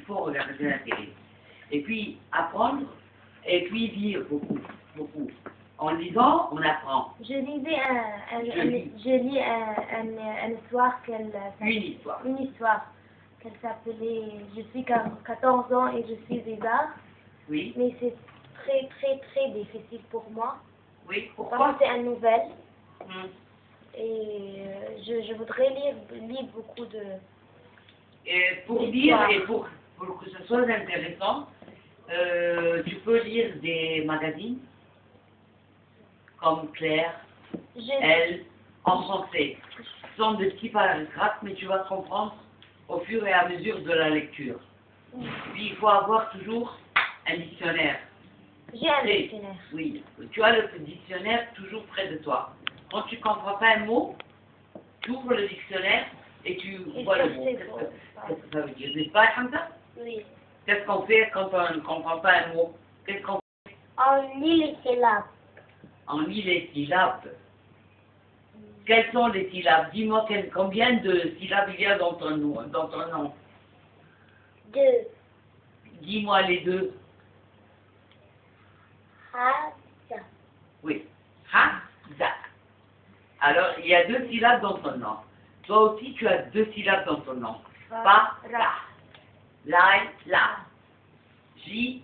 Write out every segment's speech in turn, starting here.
faut regarder la télé. Et puis apprendre, et puis lire beaucoup, beaucoup. En lisant, on apprend. Je lis une histoire Une histoire. qu'elle s'appelait Je suis 14 ans et je suis César. Oui. Mais c'est très très très difficile pour moi. Oui, Parce pourquoi? que c'est une nouvelle. Hmm. Et je voudrais lire beaucoup de... Et pour lire et pour que ce soit intéressant, tu peux lire des magazines comme Claire, Elle, en français. Ce sont de petits paragraphes, mais tu vas comprendre au fur et à mesure de la lecture. Puis il faut avoir toujours un dictionnaire. J'ai un dictionnaire. Oui, tu as le dictionnaire toujours près de toi. Quand tu ne comprends pas un mot, tu ouvres le dictionnaire et tu vois le mot. Qu'est-ce que ça veut dire? N'est-ce pas, Hamza? Oui. Qu'est-ce qu'on fait quand on ne comprend pas un mot? Qu'est-ce qu'on fait? On lit les syllabes. On lit les syllabes. Quelles sont les syllabes? Dis-moi combien de syllabes il y a dans ton nom. 2. Dis-moi les deux. Ha-za. Oui. Ha-za. Alors, il y a 2 syllabes dans ton nom. Toi aussi, tu as 2 syllabes dans ton nom. Pa-ra. Lai, la. Ji.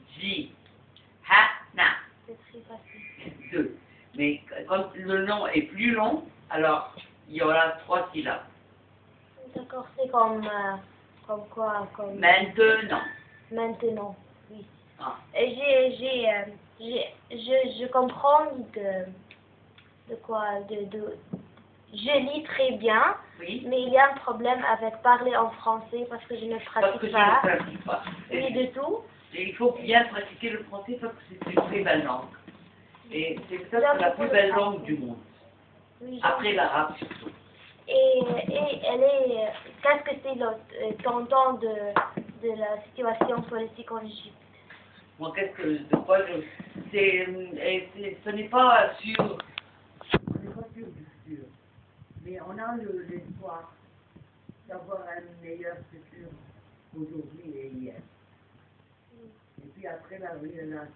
Ha-na. C'est très facile. 2. Mais quand le nom est plus long, alors il y aura 3 syllabes. D'accord, c'est comme quoi? Comme Maintenant. maintenant, oui. Ah. Et je comprends de quoi, je lis très bien, Oui. mais il y a un problème avec parler en français parce que je ne Parce que pratique je pas, ne pratique pas. ni du tout. Et il faut bien pratiquer le français parce que c'est une très belle langue. Et c'est peut-être la plus belle langue du monde. Oui, Après l'arabe surtout. et elle est, qu'est-ce que c'est ton temps de la situation politique en Égypte? Moi, de quoi ce n'est pas sûr. On n'est pas sûr du futur. Mais on a l'espoir d'avoir un meilleur futur aujourd'hui et hier. Et puis après la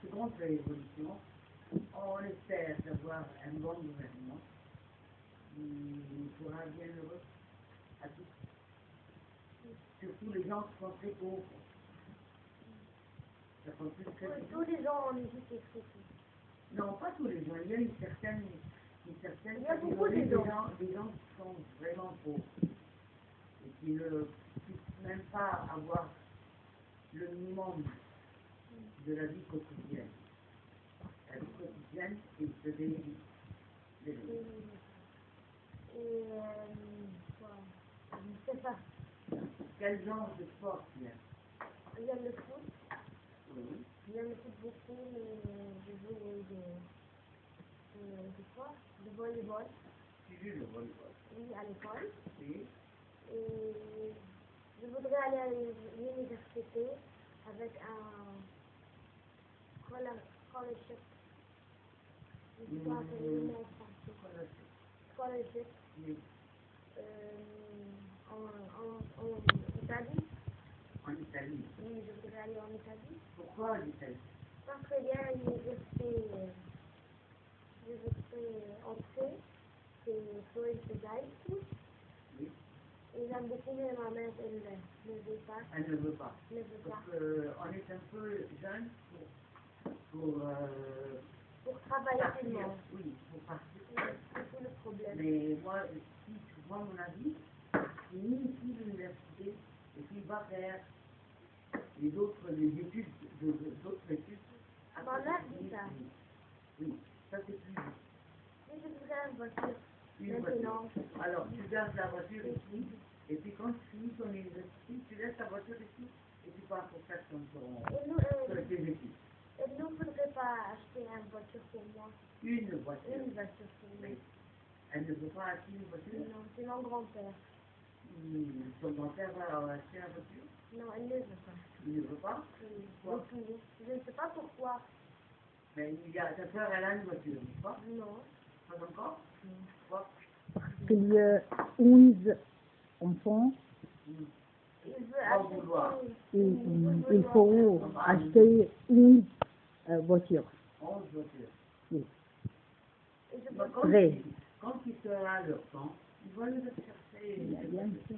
seconde révolution, on espère d'avoir un bon gouvernement qui sera bien heureux à tous. Surtout les gens qui sont très pauvres. Ça prend plus très bien. Tous les gens en Égypte sont très pauvres. Non, pas tous les gens. Il y a une certaine Il y a beaucoup de gens. Des gens qui sont vraiment pauvres et qui ne puissent même pas avoir le minimum de la vie quotidienne. La vie quotidienne, ils se délivrent. Quoi? Je ne sais pas. Quel genre de sport tu aimes? J'aime le foot. Oui. J'aime le foot beaucoup, mais je joue de quoi? De volleyball. Tu joues le volleyball? Oui, à l'école. Oui. Et je voudrais aller à l'université avec un scholarship. Je ne sais pas appeler le mot en français. Scholarship. Oui. En Italie. En Italie? Oui, je voudrais aller en Italie. Pourquoi en Italie? Parce qu'il y a une université entrée, c'est Florence Gaïti. Oui. Et j'aime beaucoup, mais ma mère, elle ne veut pas. Elle ne veut pas. Ne veut pas. Parce qu'on est un peu jeune pour travailler partir. seulement. Oui, pour partir. C'est tout le problème. Mais moi, si tu vois mon avis, finis ici l'université et puis va faire les études, d'autres études. Ma mère dit ça. Oui, ça c'est plus vite. Mais je voudrais une voiture. Une Maintenant. voiture. Alors, tu gardes la voiture ici, et puis quand tu finis ton université, tu laisses ta voiture ici, et tu pars pour faire tes études. Elle ne voudrait pas acheter une voiture pour moi. Une voiture. Une voiture pour moi. Oui. Elle ne veut pas acheter une voiture? Non, c'est mon grand-père. Ton grand-père va acheter la voiture? Non, elle ne veut pas. Il ne veut pas? Pourquoi? Je ne sais pas pourquoi. Mais ta soeur, elle a une voiture, n'est-ce pas? Non. Pas encore? Pourquoi? Il y a 11 enfants. Il veut acheter il faut acheter une voiture. 11 voitures. Oui. Et je Bah, peux- Quand, Vrai. quand il sera leur temps, ils vont les chercher. Bien sûr.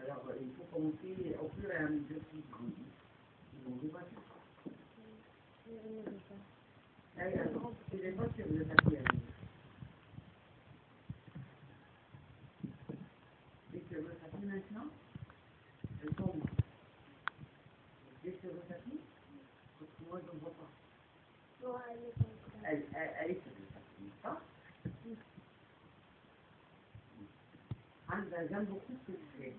Alors, il faut commencer au fur et à mesure qu'ils grandissent. Ils ont des voitures. Là, c'est des voitures de papier. Les cheveux tapis maintenant, elles sont moi. Les cheveux tapis, parce que moi, je ne vois pas. Non, elle est comme ça. Elle est cheveux tapis, n'est-ce pas? Anda, j'aime beaucoup ce que tu fais.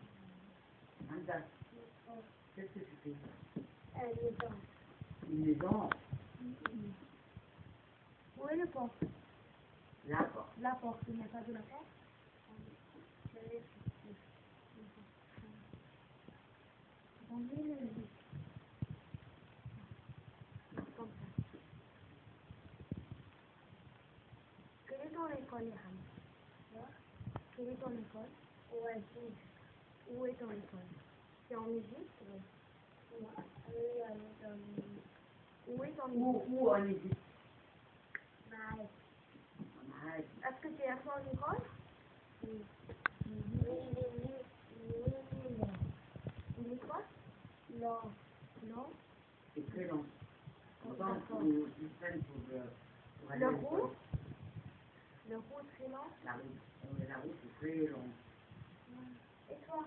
Anda, qu'est-ce que tu fais? Elle est dans. Une maison, Où est le porte? la porte. La porte, il n'y a pas de la porte? Comme ça. Quelle est ton école, Yohan? Quelle est ton école? Où est ton école? C'est en musique? Oui. Où est ton musique? Où en Égypte? Maïs. En Haïti. Est-ce que tu es à l'école? Oui. Il est quoi? Non. Non? C'est très long. Pourtant, D'accord. tu traînes pour aller Le à l'école. roux? Le roux est très long? La route. La route, c'est très long. Et toi?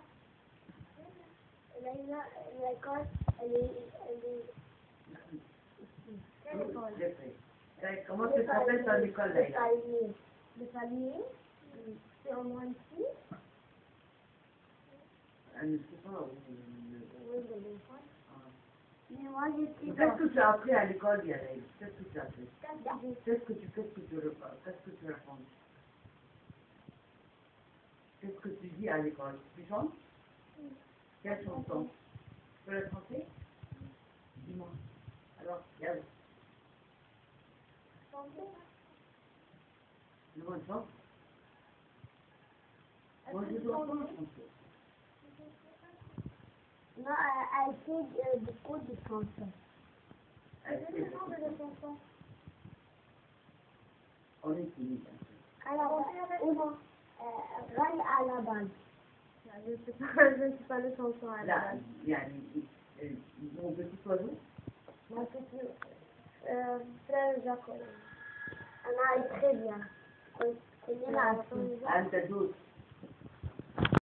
L'école, elle est quelle école? J'ai fait. Comment tu t'appelles ton école, Laïla? Le palier? C'est au moins ici? Elle ne sait pas où. Oui, de l'école. Ah. Mais moi, j'étais Qu'est-ce que tu as appris à l'école, Yael? Qu'est-ce que tu as appris? dans. Qu'est-ce que tu racontes? Qu'est-ce que tu dis à l'école? Tu chantes? Quelle chanson? Tu peux la chanter? Dis-moi. Alors, Yael, dis-moi une chanson. Moi, je dois pas chanter. Non, elle fait beaucoup de chansons. Elle Quel fait est le nom de la chanson? On est fini. Alors, Run à la base. Je ne sais pas le chanson à la Là, base. il y a mon petit oiseau. Mon petit frère Jacques. On a très bien. On connaît la chanson. Anne, t'as d'autres.